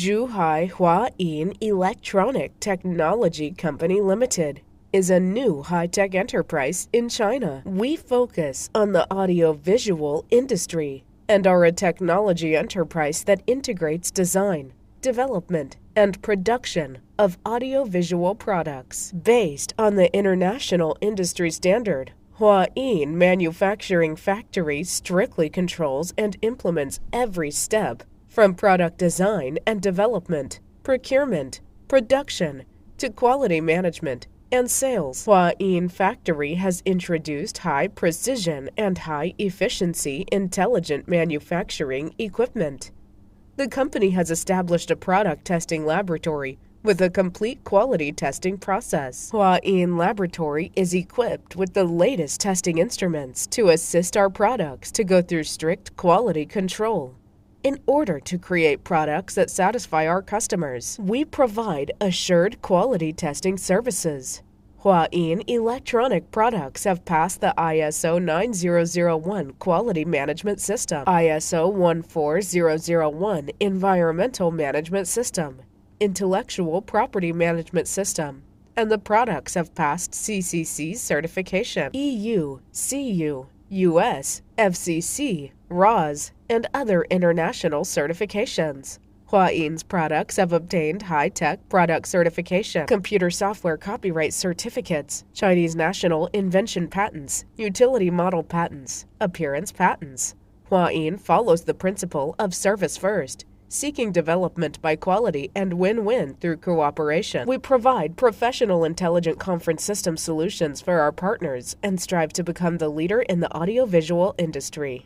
Huain Electronic Technology Company Limited is a new high-tech enterprise in China. We focus on the audiovisual industry and are a technology enterprise that integrates design, development, and production of audiovisual products. Based on the international industry standard, Huain Manufacturing Factory strictly controls and implements every step from product design and development, procurement, production, to quality management and sales. Huain Factory has introduced high-precision and high-efficiency intelligent manufacturing equipment. The company has established a product testing laboratory with a complete quality testing process. Huain Laboratory is equipped with the latest testing instruments to assist our products to go through strict quality control. In order to create products that satisfy our customers, we provide assured quality testing services. Huain electronic products have passed the ISO 9001 Quality Management System, ISO 14001 Environmental Management System, Intellectual Property Management System, and the products have passed CCC certification, EU, CU, US, FCC, ROS, and other international certifications. Huain's products have obtained high-tech product certification, computer software copyright certificates, Chinese national invention patents, utility model patents, appearance patents. Huain follows the principle of service first, seeking development by quality and win-win through cooperation. We provide professional intelligent conference system solutions for our partners and strive to become the leader in the audiovisual industry.